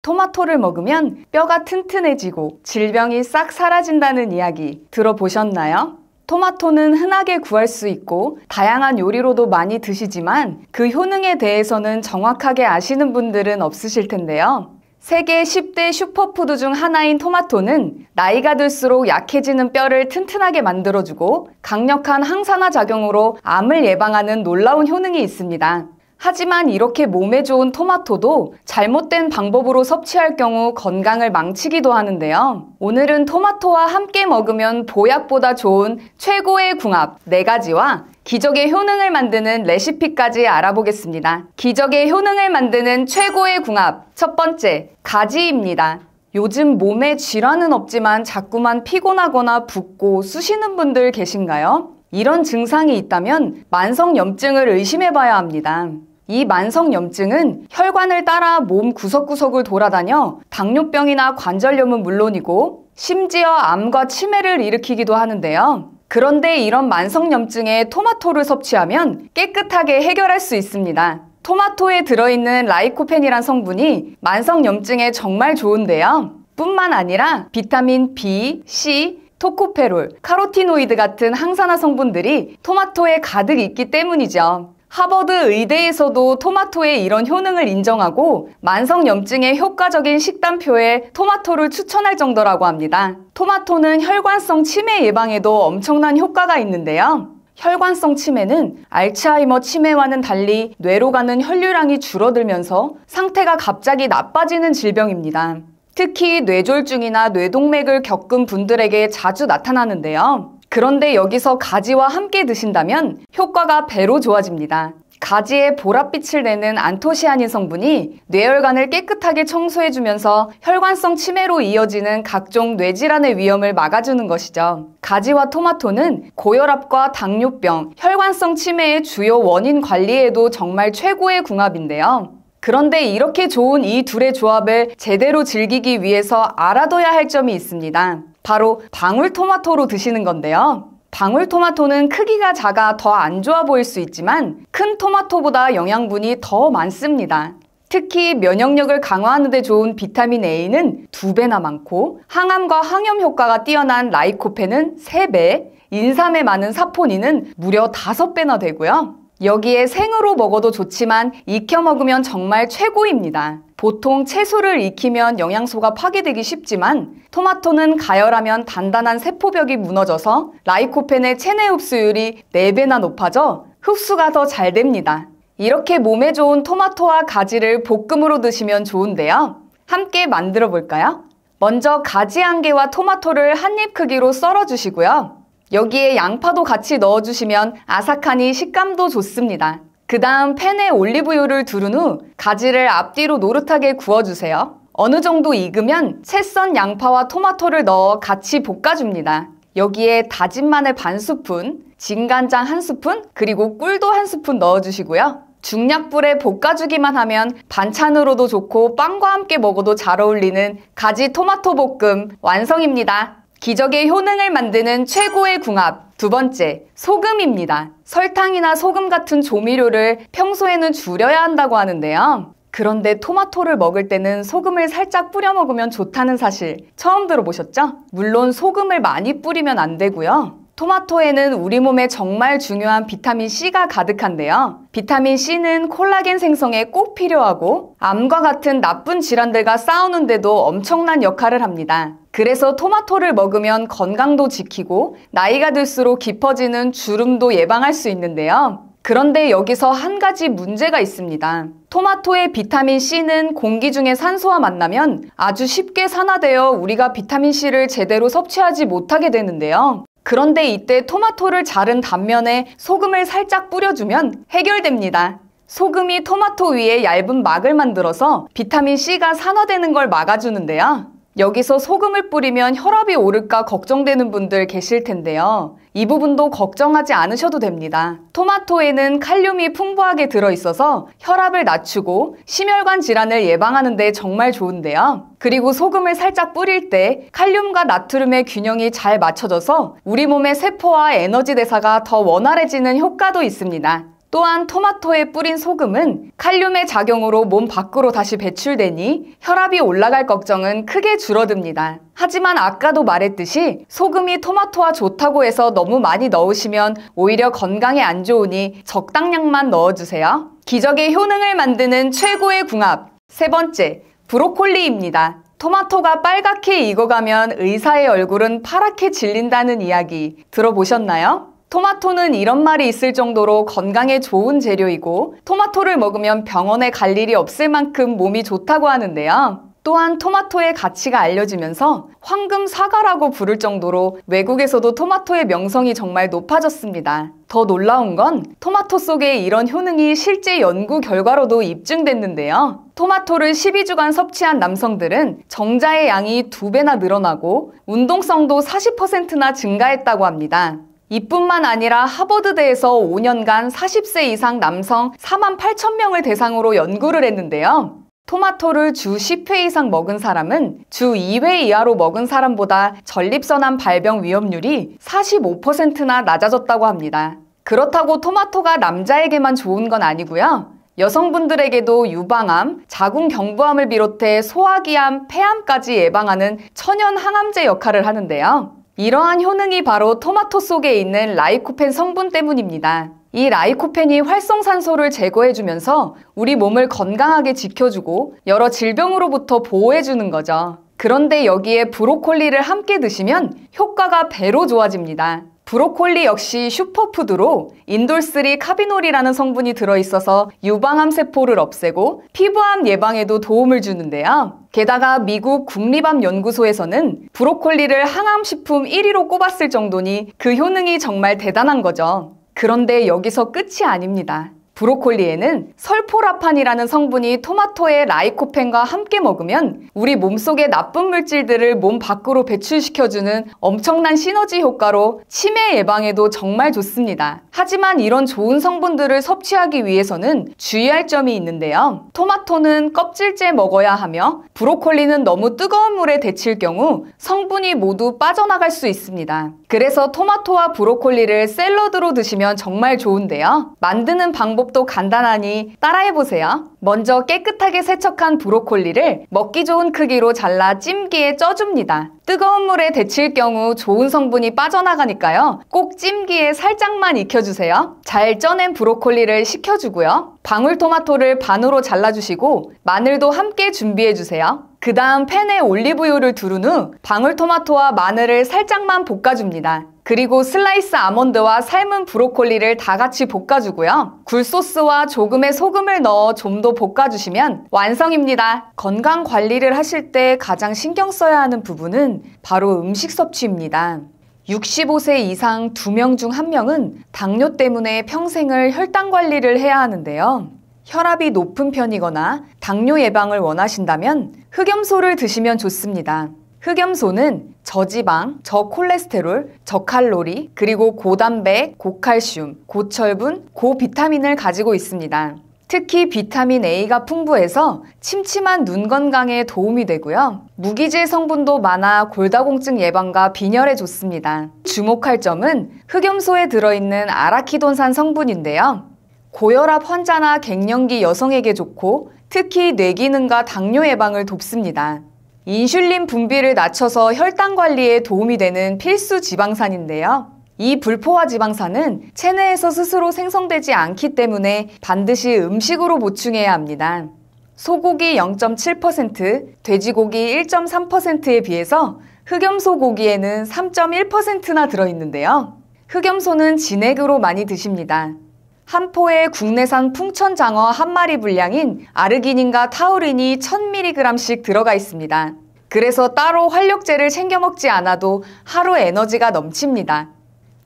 토마토를 먹으면 뼈가 튼튼해지고 질병이 싹 사라진다는 이야기 들어보셨나요? 토마토는 흔하게 구할 수 있고 다양한 요리로도 많이 드시지만 그 효능에 대해서는 정확하게 아시는 분들은 없으실 텐데요. 세계 10대 슈퍼푸드 중 하나인 토마토는 나이가 들수록 약해지는 뼈를 튼튼하게 만들어주고 강력한 항산화 작용으로 암을 예방하는 놀라운 효능이 있습니다. 하지만 이렇게 몸에 좋은 토마토도 잘못된 방법으로 섭취할 경우 건강을 망치기도 하는데요. 오늘은 토마토와 함께 먹으면 보약보다 좋은 최고의 궁합 4가지와 기적의 효능을 만드는 레시피까지 알아보겠습니다. 기적의 효능을 만드는 최고의 궁합 첫 번째, 가지입니다. 요즘 몸에 질환은 없지만 자꾸만 피곤하거나 붓고 쑤시는 분들 계신가요? 이런 증상이 있다면 만성염증을 의심해봐야 합니다. 이 만성염증은 혈관을 따라 몸 구석구석을 돌아다녀 당뇨병이나 관절염은 물론이고 심지어 암과 치매를 일으키기도 하는데요. 그런데 이런 만성염증에 토마토를 섭취하면 깨끗하게 해결할 수 있습니다. 토마토에 들어있는 라이코펜이란 성분이 만성염증에 정말 좋은데요. 뿐만 아니라 비타민 B, C, 토코페롤, 카로티노이드 같은 항산화 성분들이 토마토에 가득 있기 때문이죠. 하버드 의대에서도 토마토의 이런 효능을 인정하고 만성염증에 효과적인 식단표에 토마토를 추천할 정도라고 합니다. 토마토는 혈관성 치매 예방에도 엄청난 효과가 있는데요. 혈관성 치매는 알츠하이머 치매와는 달리 뇌로 가는 혈류량이 줄어들면서 상태가 갑자기 나빠지는 질병입니다. 특히 뇌졸중이나 뇌동맥을 겪은 분들에게 자주 나타나는데요. 그런데 여기서 가지와 함께 드신다면 효과가 배로 좋아집니다. 가지의 보랏빛을 내는 안토시아닌 성분이 뇌혈관을 깨끗하게 청소해주면서 혈관성 치매로 이어지는 각종 뇌질환의 위험을 막아주는 것이죠. 가지와 토마토는 고혈압과 당뇨병, 혈관성 치매의 주요 원인 관리에도 정말 최고의 궁합인데요. 그런데 이렇게 좋은 이 둘의 조합을 제대로 즐기기 위해서 알아둬야 할 점이 있습니다. 바로 방울토마토로 드시는 건데요. 방울토마토는 크기가 작아 더 안 좋아 보일 수 있지만 큰 토마토보다 영양분이 더 많습니다. 특히 면역력을 강화하는 데 좋은 비타민 A는 2배나 많고 항암과 항염 효과가 뛰어난 라이코펜은 3배, 인삼에 많은 사포닌은 무려 5배나 되고요. 여기에 생으로 먹어도 좋지만 익혀 먹으면 정말 최고입니다. 보통 채소를 익히면 영양소가 파괴되기 쉽지만 토마토는 가열하면 단단한 세포벽이 무너져서 라이코펜의 체내 흡수율이 4배나 높아져 흡수가 더 잘 됩니다. 이렇게 몸에 좋은 토마토와 가지를 볶음으로 드시면 좋은데요. 함께 만들어 볼까요? 먼저 가지 1개와 토마토를 한 입 크기로 썰어 주시고요. 여기에 양파도 같이 넣어주시면 아삭하니 식감도 좋습니다. 그 다음 팬에 올리브유를 두른 후 가지를 앞뒤로 노릇하게 구워주세요. 어느 정도 익으면 채 썬 양파와 토마토를 넣어 같이 볶아줍니다. 여기에 다진 마늘 반 스푼, 진간장 1스푼, 그리고 꿀도 1스푼 넣어주시고요. 중약불에 볶아주기만 하면 반찬으로도 좋고 빵과 함께 먹어도 잘 어울리는 가지 토마토 볶음 완성입니다. 기적의 효능을 만드는 최고의 궁합 두 번째, 소금입니다. 설탕이나 소금 같은 조미료를 평소에는 줄여야 한다고 하는데요. 그런데 토마토를 먹을 때는 소금을 살짝 뿌려 먹으면 좋다는 사실 처음 들어보셨죠? 물론 소금을 많이 뿌리면 안 되고요. 토마토에는 우리 몸에 정말 중요한 비타민 C가 가득한데요. 비타민 C는 콜라겐 생성에 꼭 필요하고 암과 같은 나쁜 질환들과 싸우는데도 엄청난 역할을 합니다. 그래서 토마토를 먹으면 건강도 지키고 나이가 들수록 깊어지는 주름도 예방할 수 있는데요. 그런데 여기서 한 가지 문제가 있습니다. 토마토의 비타민 C는 공기 중에 산소와 만나면 아주 쉽게 산화되어 우리가 비타민 C를 제대로 섭취하지 못하게 되는데요. 그런데 이때 토마토를 자른 단면에 소금을 살짝 뿌려주면 해결됩니다. 소금이 토마토 위에 얇은 막을 만들어서 비타민 C가 산화되는 걸 막아주는데요. 여기서 소금을 뿌리면 혈압이 오를까 걱정되는 분들 계실 텐데요. 이 부분도 걱정하지 않으셔도 됩니다. 토마토에는 칼륨이 풍부하게 들어있어서 혈압을 낮추고 심혈관 질환을 예방하는 데 정말 좋은데요. 그리고 소금을 살짝 뿌릴 때 칼륨과 나트륨의 균형이 잘 맞춰져서 우리 몸의 세포와 에너지 대사가 더 원활해지는 효과도 있습니다. 또한 토마토에 뿌린 소금은 칼륨의 작용으로 몸 밖으로 다시 배출되니 혈압이 올라갈 걱정은 크게 줄어듭니다. 하지만 아까도 말했듯이 소금이 토마토와 좋다고 해서 너무 많이 넣으시면 오히려 건강에 안 좋으니 적당량만 넣어주세요. 기적의 효능을 만드는 최고의 궁합. 세 번째, 브로콜리입니다. 토마토가 빨갛게 익어가면 의사의 얼굴은 파랗게 질린다는 이야기 들어보셨나요? 토마토는 이런 말이 있을 정도로 건강에 좋은 재료이고 토마토를 먹으면 병원에 갈 일이 없을 만큼 몸이 좋다고 하는데요. 또한 토마토의 가치가 알려지면서 황금 사과라고 부를 정도로 외국에서도 토마토의 명성이 정말 높아졌습니다. 더 놀라운 건 토마토 속에 이런 효능이 실제 연구 결과로도 입증됐는데요. 토마토를 12주간 섭취한 남성들은 정자의 양이 2배나 늘어나고 운동성도 40%나 증가했다고 합니다. 이뿐만 아니라 하버드대에서 5년간 40세 이상 남성 48,000명을 대상으로 연구를 했는데요. 토마토를 주 10회 이상 먹은 사람은 주 2회 이하로 먹은 사람보다 전립선암 발병 위험률이 45%나 낮아졌다고 합니다. 그렇다고 토마토가 남자에게만 좋은 건 아니고요. 여성분들에게도 유방암, 자궁경부암을 비롯해 소화기암, 폐암까지 예방하는 천연 항암제 역할을 하는데요. 이러한 효능이 바로 토마토 속에 있는 라이코펜 성분 때문입니다. 이 라이코펜이 활성산소를 제거해주면서 우리 몸을 건강하게 지켜주고 여러 질병으로부터 보호해주는 거죠. 그런데 여기에 브로콜리를 함께 드시면 효과가 배로 좋아집니다. 브로콜리 역시 슈퍼푸드로 인돌3 카비놀이라는 성분이 들어있어서 유방암 세포를 없애고 피부암 예방에도 도움을 주는데요. 게다가 미국 국립암연구소에서는 브로콜리를 항암식품 1위로 꼽았을 정도니 그 효능이 정말 대단한 거죠. 그런데 여기서 끝이 아닙니다. 브로콜리에는 설포라판이라는 성분이 토마토의 라이코펜과 함께 먹으면 우리 몸속의 나쁜 물질들을 몸 밖으로 배출시켜주는 엄청난 시너지 효과로 치매 예방에도 정말 좋습니다. 하지만 이런 좋은 성분들을 섭취하기 위해서는 주의할 점이 있는데요. 토마토는 껍질째 먹어야 하며 브로콜리는 너무 뜨거운 물에 데칠 경우 성분이 모두 빠져나갈 수 있습니다. 그래서 토마토와 브로콜리를 샐러드로 드시면 정말 좋은데요. 만드는 방법도 간단하니 따라해보세요. 먼저 깨끗하게 세척한 브로콜리를 먹기 좋은 크기로 잘라 찜기에 쪄줍니다. 뜨거운 물에 데칠 경우 좋은 성분이 빠져나가니까요. 꼭 찜기에 살짝만 익혀주세요. 잘 쪄낸 브로콜리를 식혀주고요. 방울토마토를 반으로 잘라주시고 마늘도 함께 준비해주세요. 그 다음 팬에 올리브유를 두른 후 방울토마토와 마늘을 살짝만 볶아줍니다. 그리고 슬라이스 아몬드와 삶은 브로콜리를 다 같이 볶아주고요. 굴소스와 조금의 소금을 넣어 좀 더 볶아주시면 완성입니다. 건강 관리를 하실 때 가장 신경 써야 하는 부분은 바로 음식 섭취입니다. 65세 이상 2명 중 1명은 당뇨 때문에 평생을 혈당 관리를 해야 하는데요. 혈압이 높은 편이거나 당뇨 예방을 원하신다면 흑염소를 드시면 좋습니다. 흑염소는 저지방, 저콜레스테롤, 저칼로리, 그리고 고단백, 고칼슘, 고철분, 고비타민을 가지고 있습니다. 특히 비타민 A가 풍부해서 침침한 눈 건강에 도움이 되고요. 무기질 성분도 많아 골다공증 예방과 빈혈에 좋습니다. 주목할 점은 흑염소에 들어있는 아라키돈산 성분인데요. 고혈압 환자나 갱년기 여성에게 좋고 특히 뇌기능과 당뇨 예방을 돕습니다. 인슐린 분비를 낮춰서 혈당 관리에 도움이 되는 필수 지방산인데요. 이 불포화 지방산은 체내에서 스스로 생성되지 않기 때문에 반드시 음식으로 보충해야 합니다. 소고기 0.7%, 돼지고기 1.3%에 비해서 흑염소 고기에는 3.1%나 들어있는데요. 흑염소는 진액으로 많이 드십니다. 한 포에 국내산 풍천장어 한 마리 분량인 아르기닌과 타우린이 1000mg씩 들어가 있습니다. 그래서 따로 활력제를 챙겨 먹지 않아도 하루 에너지가 넘칩니다.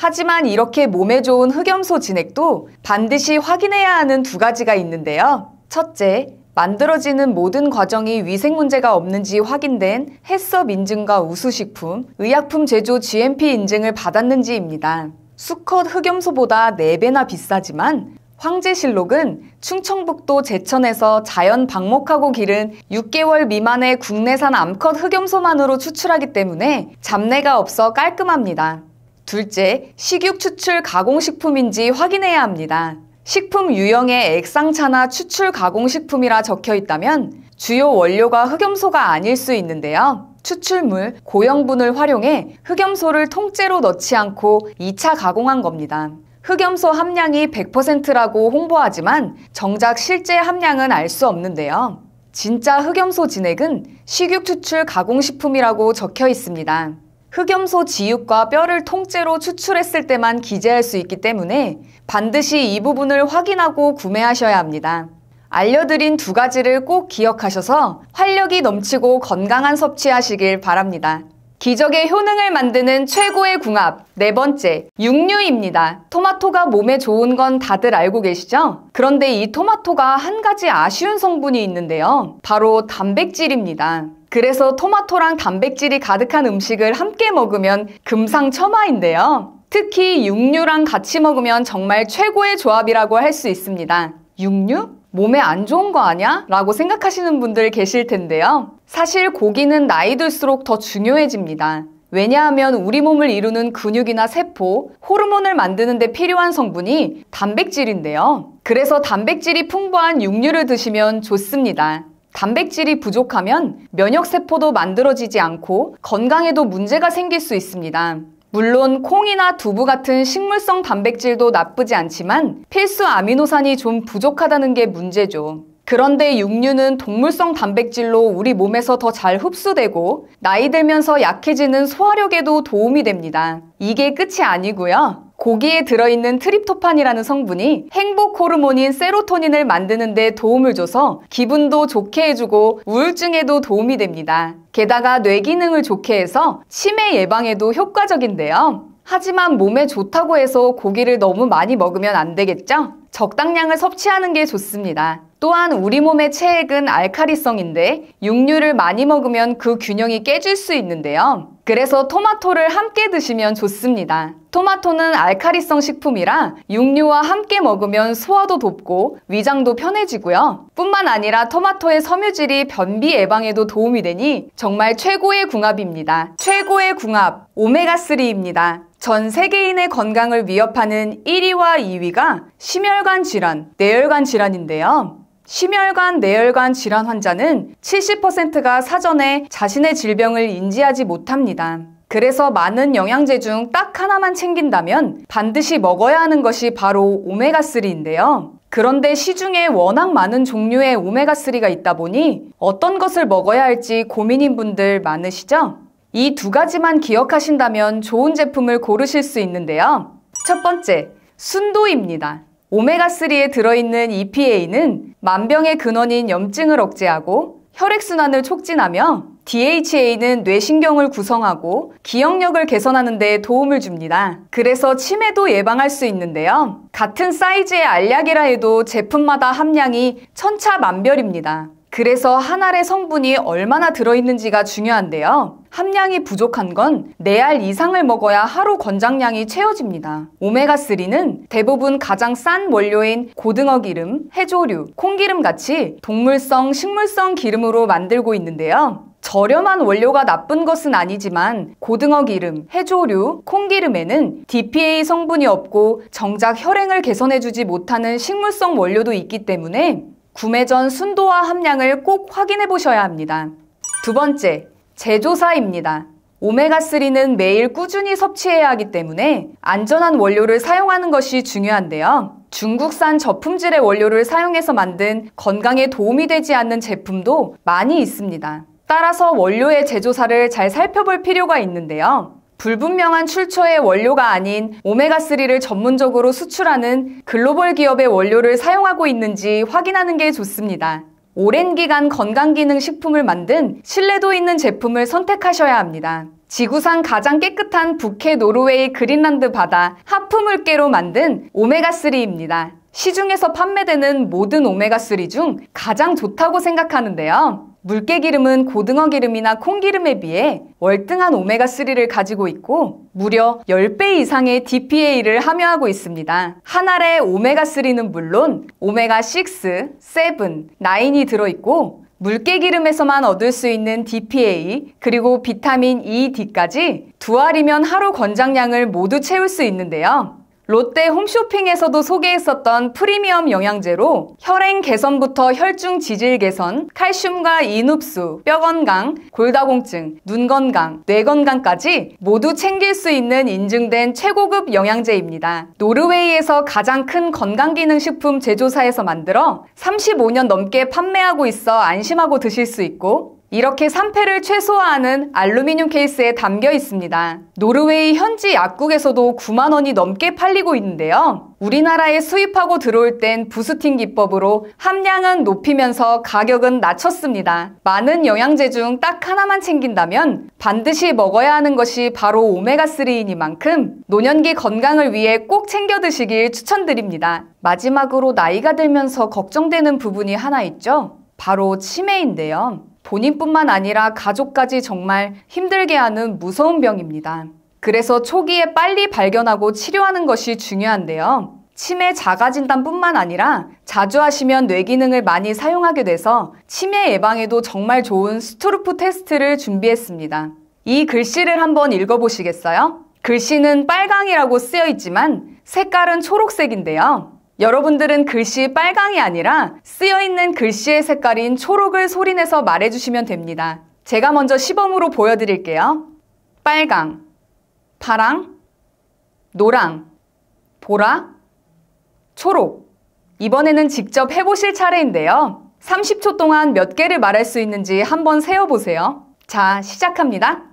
하지만 이렇게 몸에 좋은 흑염소 진액도 반드시 확인해야 하는 2가지가 있는데요. 첫째, 만들어지는 모든 과정이 위생 문제가 없는지 확인된 해썹 인증과 우수식품, 의약품 제조 GMP 인증을 받았는지입니다. 수컷 흑염소보다 4배나 비싸지만 황제실록은 충청북도 제천에서 자연 방목하고 기른 6개월 미만의 국내산 암컷 흑염소만으로 추출하기 때문에 잡내가 없어 깔끔합니다. 둘째, 식육 추출 가공식품인지 확인해야 합니다. 식품 유형에 액상차나 추출 가공식품이라 적혀 있다면 주요 원료가 흑염소가 아닐 수 있는데요. 추출물, 고형분을 활용해 흑염소를 통째로 넣지 않고 2차 가공한 겁니다. 흑염소 함량이 100%라고 홍보하지만 정작 실제 함량은 알 수 없는데요. 진짜 흑염소 진액은 식육 추출 가공식품이라고 적혀 있습니다. 흑염소 지육과 뼈를 통째로 추출했을 때만 기재할 수 있기 때문에 반드시 이 부분을 확인하고 구매하셔야 합니다. 알려드린 두 가지를 꼭 기억하셔서 활력이 넘치고 건강한 섭취하시길 바랍니다. 기적의 효능을 만드는 최고의 궁합, 네 번째, 육류입니다. 토마토가 몸에 좋은 건 다들 알고 계시죠? 그런데 이 토마토가 한 가지 아쉬운 성분이 있는데요. 바로 단백질입니다. 그래서 토마토랑 단백질이 가득한 음식을 함께 먹으면 금상첨화인데요. 특히 육류랑 같이 먹으면 정말 최고의 조합이라고 할 수 있습니다. 육류? 몸에 안 좋은 거 아니야? 라고 생각하시는 분들 계실 텐데요. 사실 고기는 나이 들수록 더 중요해집니다. 왜냐하면 우리 몸을 이루는 근육이나 세포, 호르몬을 만드는 데 필요한 성분이 단백질인데요. 그래서 단백질이 풍부한 육류를 드시면 좋습니다. 단백질이 부족하면 면역세포도 만들어지지 않고 건강에도 문제가 생길 수 있습니다. 물론 콩이나 두부 같은 식물성 단백질도 나쁘지 않지만 필수 아미노산이 좀 부족하다는 게 문제죠. 그런데 육류는 동물성 단백질로 우리 몸에서 더 잘 흡수되고 나이 들면서 약해지는 소화력에도 도움이 됩니다. 이게 끝이 아니고요. 고기에 들어있는 트립토판이라는 성분이 행복 호르몬인 세로토닌을 만드는 데 도움을 줘서 기분도 좋게 해주고 우울증에도 도움이 됩니다. 게다가 뇌 기능을 좋게 해서 치매 예방에도 효과적인데요. 하지만 몸에 좋다고 해서 고기를 너무 많이 먹으면 안 되겠죠? 적당량을 섭취하는 게 좋습니다. 또한 우리 몸의 체액은 알칼리성인데 육류를 많이 먹으면 그 균형이 깨질 수 있는데요. 그래서 토마토를 함께 드시면 좋습니다. 토마토는 알칼리성 식품이라 육류와 함께 먹으면 소화도 돕고 위장도 편해지고요. 뿐만 아니라 토마토의 섬유질이 변비 예방에도 도움이 되니 정말 최고의 궁합입니다. 최고의 궁합, 오메가3입니다. 전 세계인의 건강을 위협하는 1위와 2위가 심혈관 질환, 뇌혈관 질환인데요. 심혈관, 뇌혈관 질환 환자는 70%가 사전에 자신의 질병을 인지하지 못합니다. 그래서 많은 영양제 중 딱 하나만 챙긴다면 반드시 먹어야 하는 것이 바로 오메가3인데요. 그런데 시중에 워낙 많은 종류의 오메가3가 있다 보니 어떤 것을 먹어야 할지 고민인 분들 많으시죠? 이 두 가지만 기억하신다면 좋은 제품을 고르실 수 있는데요. 첫 번째, 순도입니다. 오메가3에 들어있는 EPA는 만병의 근원인 염증을 억제하고 혈액순환을 촉진하며 DHA는 뇌신경을 구성하고 기억력을 개선하는 데 도움을 줍니다. 그래서 치매도 예방할 수 있는데요. 같은 사이즈의 알약이라 해도 제품마다 함량이 천차만별입니다. 그래서 한 알의 성분이 얼마나 들어있는지가 중요한데요. 함량이 부족한 건 4알 이상을 먹어야 하루 권장량이 채워집니다. 오메가3는 대부분 가장 싼 원료인 고등어 기름, 해조류, 콩기름 같이 동물성, 식물성 기름으로 만들고 있는데요. 저렴한 원료가 나쁜 것은 아니지만 고등어 기름, 해조류, 콩기름에는 DPA 성분이 없고 정작 혈행을 개선해주지 못하는 식물성 원료도 있기 때문에 구매 전 순도와 함량을 꼭 확인해 보셔야 합니다. 두 번째, 제조사입니다. 오메가3는 매일 꾸준히 섭취해야 하기 때문에 안전한 원료를 사용하는 것이 중요한데요. 중국산 저품질의 원료를 사용해서 만든 건강에 도움이 되지 않는 제품도 많이 있습니다. 따라서 원료의 제조사를 잘 살펴볼 필요가 있는데요. 불분명한 출처의 원료가 아닌 오메가3를 전문적으로 수출하는 글로벌 기업의 원료를 사용하고 있는지 확인하는 게 좋습니다. 오랜 기간 건강기능식품을 만든 신뢰도 있는 제품을 선택하셔야 합니다. 지구상 가장 깨끗한 북해 노르웨이 그린란드 바다 하프물개로 만든 오메가3입니다. 시중에서 판매되는 모든 오메가3 중 가장 좋다고 생각하는데요. 물개기름은 고등어 기름이나 콩기름에 비해 월등한 오메가3를 가지고 있고 무려 10배 이상의 DPA를 함유하고 있습니다. 한 알의 오메가3는 물론 오메가6, 7, 9이 들어있고 물개기름에서만 얻을 수 있는 DPA 그리고 비타민 E, D까지 두 알이면 하루 권장량을 모두 채울 수 있는데요. 롯데 홈쇼핑에서도 소개했었던 프리미엄 영양제로 혈행 개선부터 혈중 지질 개선, 칼슘과 인 흡수, 뼈 건강, 골다공증, 눈 건강, 뇌 건강까지 모두 챙길 수 있는 인증된 최고급 영양제입니다. 노르웨이에서 가장 큰 건강기능식품 제조사에서 만들어 35년 넘게 판매하고 있어 안심하고 드실 수 있고, 이렇게 산패를 최소화하는 알루미늄 케이스에 담겨 있습니다. 노르웨이 현지 약국에서도 9만 원이 넘게 팔리고 있는데요. 우리나라에 수입하고 들어올 땐 부스팅 기법으로 함량은 높이면서 가격은 낮췄습니다. 많은 영양제 중 딱 하나만 챙긴다면 반드시 먹어야 하는 것이 바로 오메가3이니만큼 노년기 건강을 위해 꼭 챙겨 드시길 추천드립니다. 마지막으로 나이가 들면서 걱정되는 부분이 하나 있죠? 바로 치매인데요. 본인뿐만 아니라 가족까지 정말 힘들게 하는 무서운 병입니다. 그래서 초기에 빨리 발견하고 치료하는 것이 중요한데요. 치매 자가진단뿐만 아니라 자주 하시면 뇌기능을 많이 사용하게 돼서 치매 예방에도 정말 좋은 스트루프 테스트를 준비했습니다. 이 글씨를 한번 읽어보시겠어요? 글씨는 빨강이라고 쓰여 있지만 색깔은 초록색인데요. 여러분들은 글씨 빨강이 아니라 쓰여있는 글씨의 색깔인 초록을 소리내서 말해주시면 됩니다. 제가 먼저 시범으로 보여드릴게요. 빨강, 파랑, 노랑, 보라, 초록. 이번에는 직접 해보실 차례인데요. 30초 동안 몇 개를 말할 수 있는지 한번 세어보세요. 자, 시작합니다.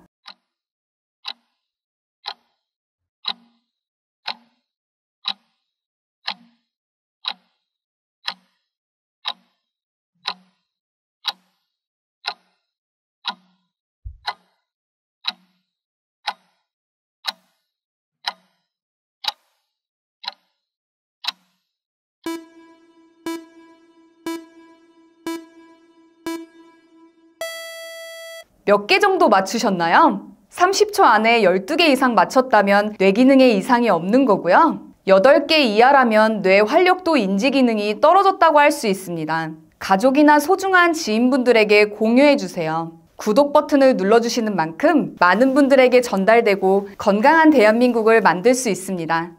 몇 개 정도 맞추셨나요? 30초 안에 12개 이상 맞췄다면 뇌기능에 이상이 없는 거고요. 8개 이하라면 뇌 활력도 인지 기능이 떨어졌다고 할 수 있습니다. 가족이나 소중한 지인분들에게 공유해주세요. 구독 버튼을 눌러주시는 만큼 많은 분들에게 전달되고 건강한 대한민국을 만들 수 있습니다.